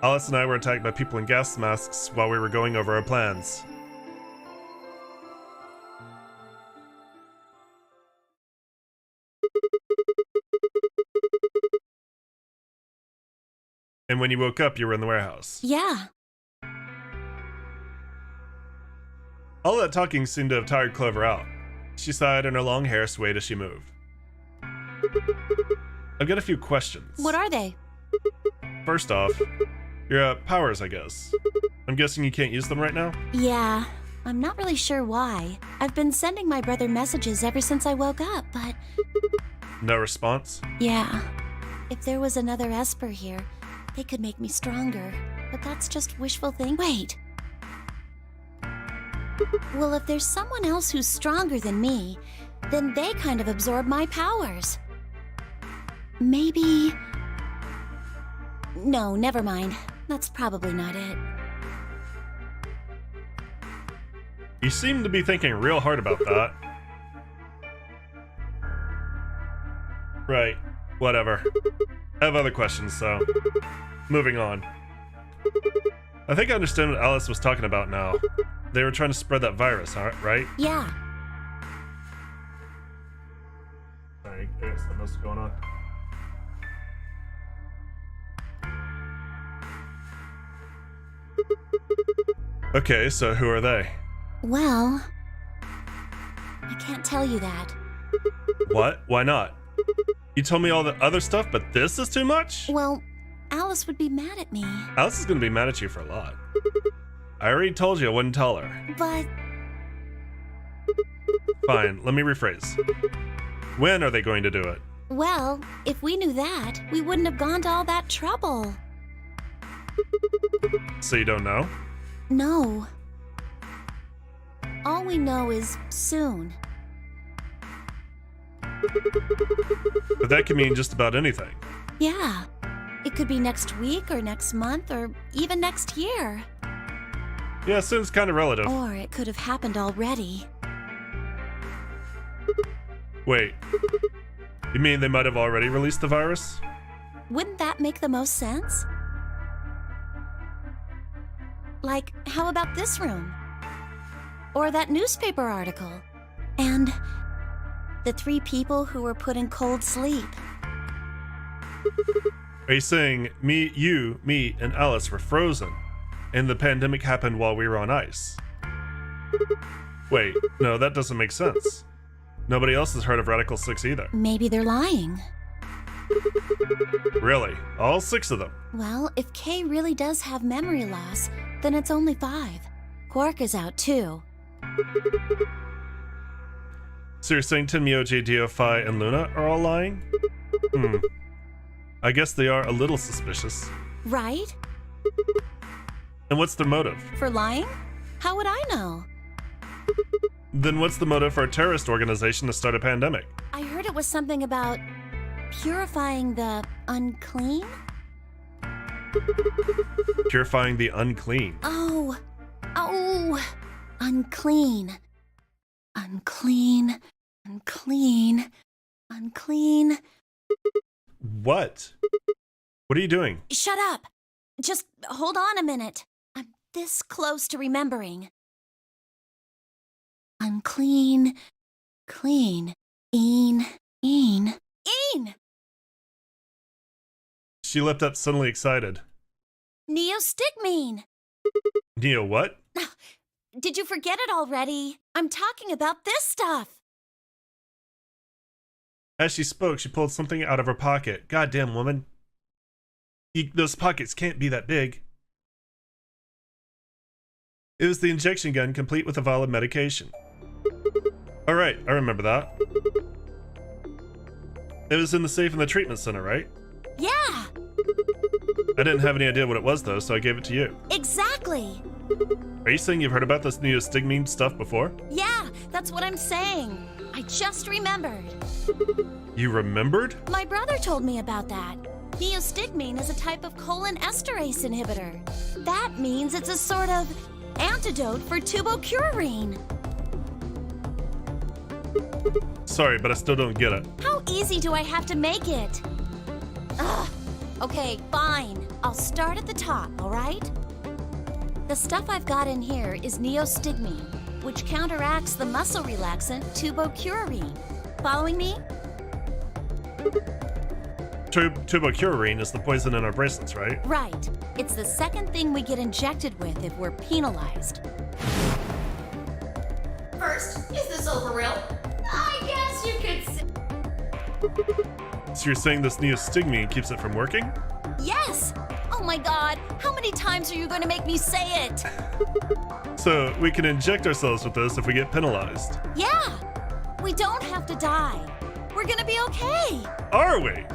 Alice and I were attacked by people in gas masks while we were going over our plans. And when you woke up, you were in the warehouse. Yeah. All that talking seemed to have tired Clover out. She sighed and her long hair swayed as she moved. I've got a few questions. What are they? First off, your powers, I guess. I'm guessing you can't use them right now? Yeah, I'm not really sure why. I've been sending my brother messages ever since I woke up, but No response? yeah. If there was another Esper here, they could make me stronger. But that's just wishful thinking. Wait. Well, if there's someone else who's stronger than me, then they kind of absorb my powers. Maybe... No, never mind. That's probably not it. You seem to be thinking real hard about that. Right. Whatever. I have other questions, so... Moving on. I think I understand what Alice was talking about now. They were trying to spread that virus, right? Yeah. Sorry, there's something else going on. Okay, so who are they? Well... I can't tell you that. What? Why not? You told me all the other stuff, but this is too much? Well, Alice would be mad at me. Alice is gonna be mad at you for a lot. I already told you I wouldn't tell her. But... Fine, let me rephrase. When are they going to do it? Well, if we knew that, we wouldn't have gone to all that trouble. So you don't know? No. All we know is soon. But that could mean just about anything. Yeah. It could be next week or next month or even next year. Yeah, soon's kind of relative. Or it could have happened already. Wait. You mean they might have already released the virus? Wouldn't that make the most sense? Like, how about this room? Or that newspaper article? And the 3 people who were put in cold sleep. Are you saying you, me, and Alice were frozen, and the pandemic happened while we were on ice? Wait, no, that doesn't make sense. Nobody else has heard of Radical 6 either. Maybe they're lying. Really? All 6 of them? Well, if Kay really does have memory loss, then it's only 5. Quark is out too. So you're saying Tenmyoji, Diophi, and Luna are all lying? I guess they are a little suspicious. Right? And what's their motive? For lying? How would I know? Then what's the motive for a terrorist organization to start a pandemic? I heard it was something about purifying the unclean? Purifying the unclean. Oh, unclean. Unclean, unclean, unclean. What? What are you doing? Shut up! Just hold on a minute. I'm this close to remembering. Unclean, clean, een. She leapt up suddenly excited. Neostigmine! Neo what? Did you forget it already? I'm talking about this stuff. As she spoke, she pulled something out of her pocket. Goddamn woman. Those pockets can't be that big. It was the injection gun, complete with a vial of medication. Alright, I remember that. It was in the safe in the treatment center, right? Yeah! I didn't have any idea what it was, though, so I gave it to you. Exactly! Are you saying you've heard about this neostigmine stuff before? Yeah, that's what I'm saying. I just remembered. You remembered? My brother told me about that. Neostigmine is a type of colon esterase inhibitor. That means it's a sort of antidote for tubocurarine. Sorry, but I still don't get it. How easy do I have to make it? Ugh. Okay, fine. I'll start at the top, all right? The stuff I've got in here is neostigmine, which counteracts the muscle relaxant tubocurarine. Following me? Tubocurarine is the poison in our bracelets, right? Right. It's the second thing we get injected with if we're penalized. Silveril. I guess you could say. So you're saying this neostigmine keeps it from working? Yes! Oh my god, how many times are you going to make me say it? So we can inject ourselves with this if we get penalized. Yeah! We don't have to die. We're gonna be okay. Are we?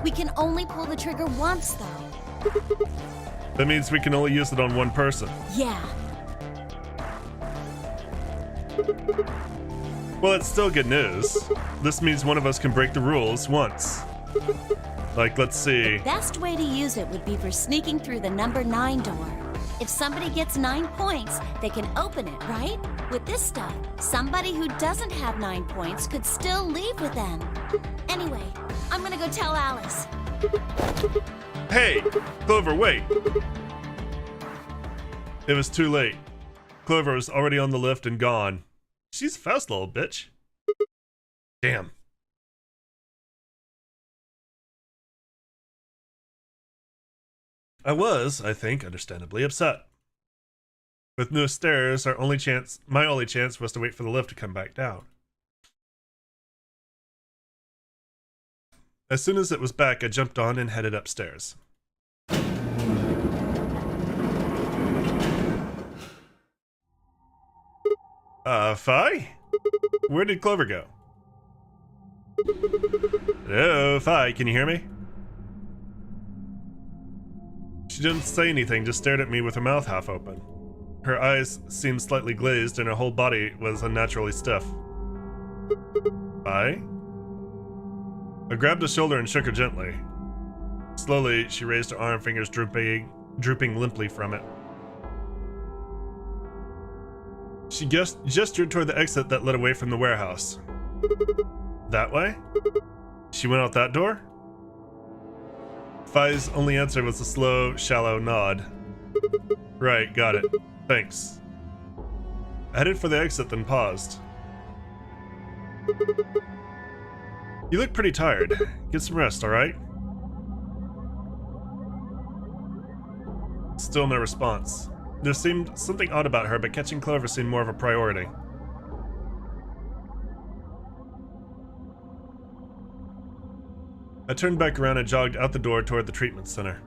We can only pull the trigger once, though. That means we can only use it on one person. Yeah. Well, it's still good news. This means one of us can break the rules once. Like, let's see. Best way to use it would be for sneaking through the number 9 door. If somebody gets 9 points, they can open it, right? With this stuff, somebody who doesn't have 9 points could still leave with them. Anyway, I'm gonna go tell Alice. Hey! Clover, wait! It was too late. Clover was already on the lift and gone. She's a fast little bitch. Damn. I was, I think, understandably upset. With no stairs, my only chance was to wait for the lift to come back down. As soon as it was back, I jumped on and headed upstairs. Fi? Where did Clover go? Hello, Fi, can you hear me? She didn't say anything, just stared at me with her mouth half open. Her eyes seemed slightly glazed and her whole body was unnaturally stiff. Fi? I grabbed her shoulder and shook her gently. Slowly, she raised her arm, fingers drooping limply from it. She gestured toward the exit that led away from the warehouse. That way? She went out that door? Fi's only answer was a slow, shallow nod. Right, got it. Thanks. I headed for the exit, then paused. You look pretty tired. Get some rest, alright? Still no response. There seemed something odd about her, but catching Clover seemed more of a priority. I turned back around and jogged out the door toward the treatment center.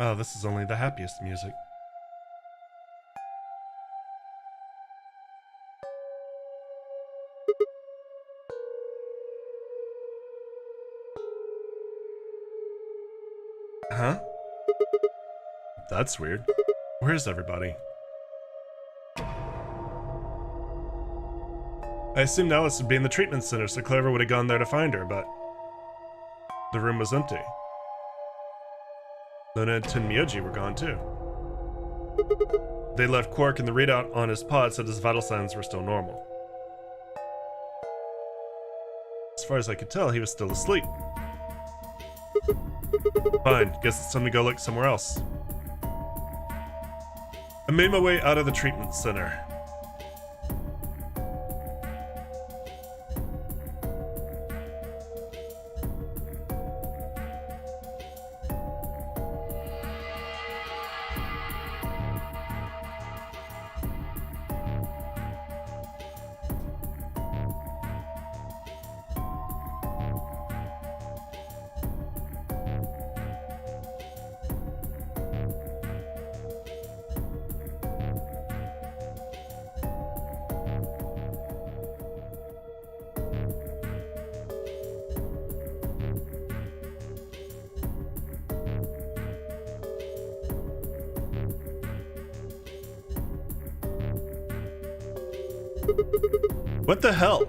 Oh, this is only the happiest music. Huh? That's weird. Where's everybody? I assumed Alice would be in the treatment center, so Clover would have gone there to find her, but the room was empty. Luna and Tenmyoji were gone too. They left Quark, and the readout on his pod said his vital signs were still normal. As far as I could tell, he was still asleep. Fine, guess it's time to go look somewhere else. I made my way out of the treatment center. What the hell?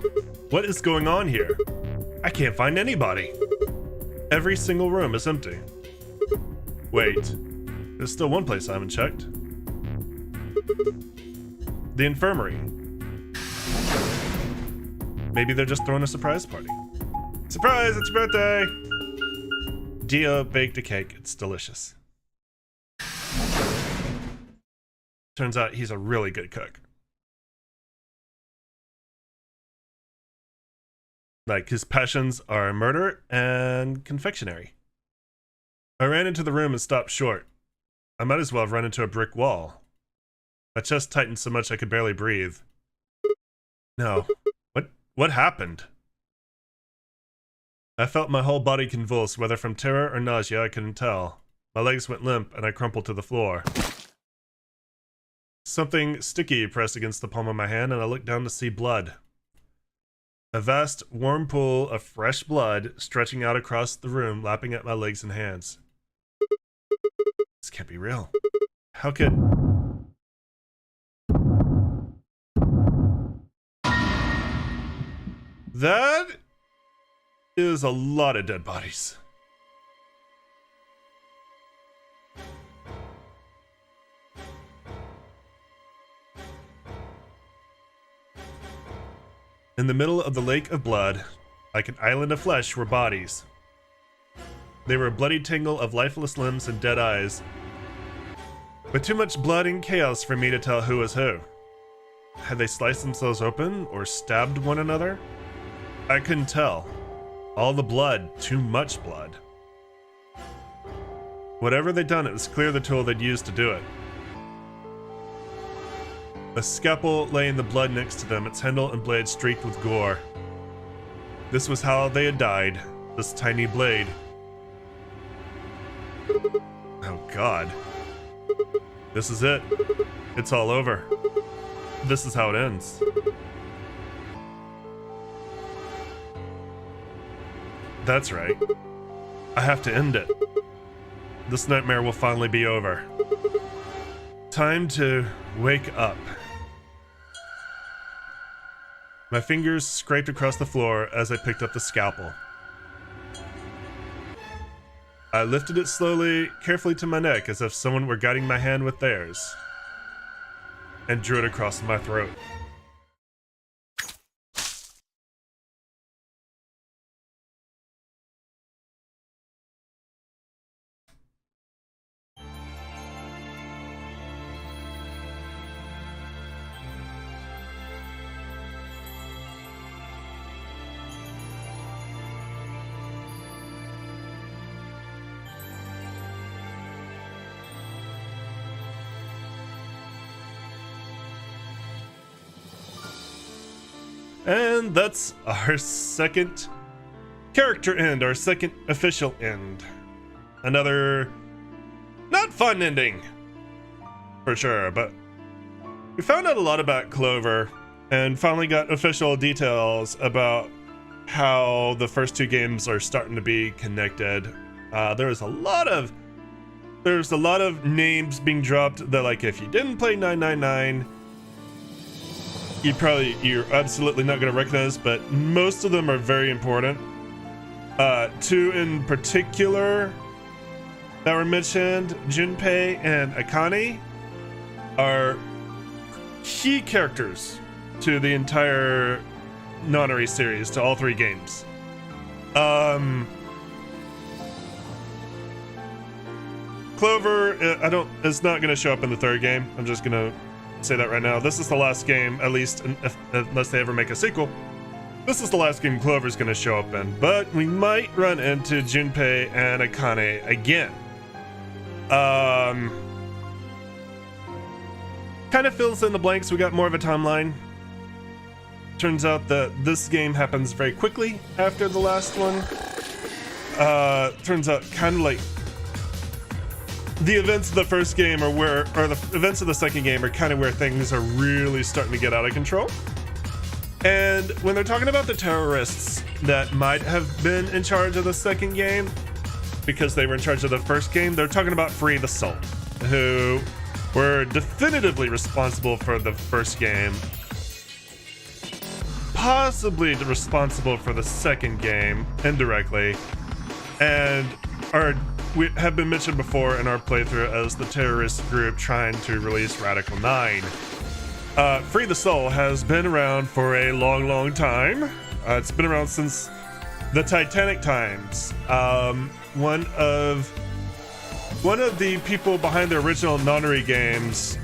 What is going on here? I can't find anybody. Every single room is empty. Wait, there's still one place I haven't checked. The infirmary. Maybe they're just throwing a surprise party. Surprise, it's your birthday! Dio baked a cake. It's delicious. Turns out he's a really good cook. Like, his passions are murder and confectionery. I ran into the room and stopped short. I might as well have run into a brick wall. My chest tightened so much I could barely breathe. No. What happened? I felt my whole body convulse, whether from terror or nausea, I couldn't tell. My legs went limp and I crumpled to the floor. Something sticky pressed against the palm of my hand and I looked down to see blood. A vast, warm pool of fresh blood stretching out across the room, lapping at my legs and hands. This can't be real. How could... That is a lot of dead bodies. In the middle of the lake of blood, like an island of flesh, were bodies. They were a bloody tangle of lifeless limbs and dead eyes, with too much blood and chaos for me to tell who was who. Had they sliced themselves open or stabbed one another? I couldn't tell. All the blood, too much blood. Whatever they'd done, it was clear the tool they'd used to do it. A scalpel lay in the blood next to them, its handle and blade streaked with gore. This was how they had died, this tiny blade. Oh God. This is it. It's all over. This is how it ends. That's right. I have to end it. This nightmare will finally be over. Time to wake up. My fingers scraped across the floor as I picked up the scalpel. I lifted it slowly, carefully to my neck as if someone were guiding my hand with theirs, and drew it across my throat. And that's our second character end, our second official end. Another not fun ending, for sure, but we found out a lot about Clover and finally got official details about how the first two games are starting to be connected. There's a lot of names being dropped that, like, if you didn't play 999, you're absolutely not going to recognize, but most of them are very important. Two in particular that were mentioned, Junpei and Akane, are key characters to the entire Nonary series, to all three games. Clover, it's not going to show up in the third game. I'm just going to say that right now. This is the last game, at least unless they ever make a sequel. This is the last game Clover's going to show up in, but we might run into Junpei and Akane again. Kind of fills in the blanks. We got more of a timeline. Turns out that this game happens very quickly after the last one. Turns out kind of like the events of the first game or the events of the second game are kind of where things are really starting to get out of control. And when they're talking about the terrorists that might have been in charge of the second game because they were in charge of the first game, they're talking about Free the Soul, who were definitively responsible for the first game, possibly responsible for the second game indirectly, and have been mentioned before in our playthrough as the terrorist group trying to release Radical 9. Free the Soul has been around for a long, long time. It's been around since the Titanic times. One of the people behind the original Nonary games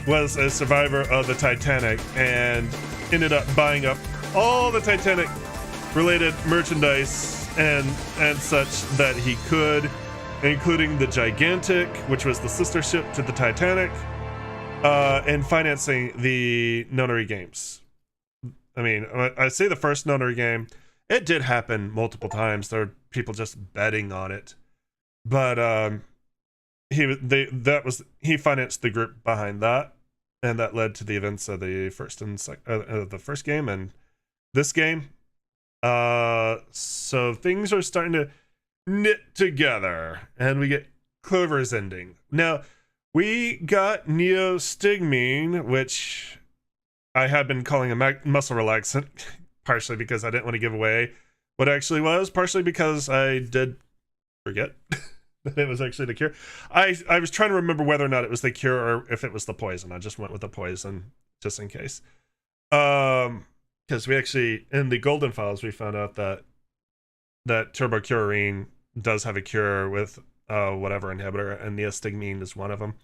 was a survivor of the Titanic and ended up buying up all the Titanic related merchandise and such that he could, including the Gigantic, which was the sister ship to the Titanic, and financing the Nonary games. I mean, I say the first Nonary game, it did happen multiple times. There were people just betting on it, but he financed the group behind that, and that led to the events of the first game and this game. So things are starting to knit together, and we get Clover's ending. Now, we got Neostigmine, which I had been calling a muscle relaxant, partially because I didn't want to give away what it actually was, partially because I did forget that it was actually the cure. I was trying to remember whether or not it was the cure or if it was the poison. I just went with the poison just in case. Because we actually, in the Golden Files, we found out that turbocurarine does have a cure with whatever inhibitor, and neostigmine is one of them.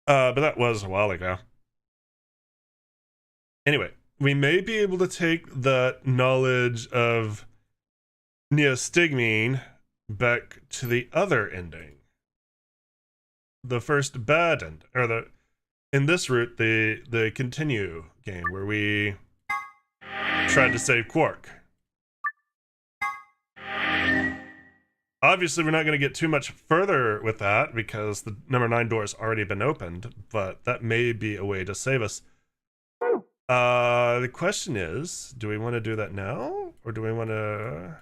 But that was a while ago. Anyway, we may be able to take that knowledge of neostigmine back to the other ending. The first bad end, or in this route, the continue game where we tried to save Quark. Obviously, we're not going to get too much further with that because the number 9 door has already been opened, but that may be a way to save us. The question is, do we want to do that now, or do we want to...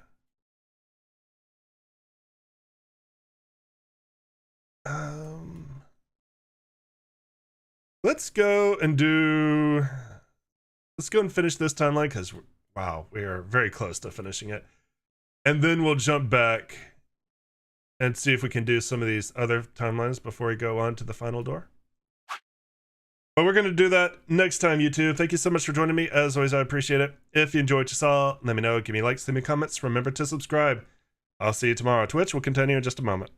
Let's go and finish this timeline, because, wow, we are very close to finishing it. And then we'll jump back and see if we can do some of these other timelines before we go on to the final door. But we're going to do that next time, YouTube. Thank you so much for joining me. As always, I appreciate it. If you enjoyed what you saw, let me know. Give me likes, leave me comments. Remember to subscribe. I'll see you tomorrow. Twitch will continue in just a moment.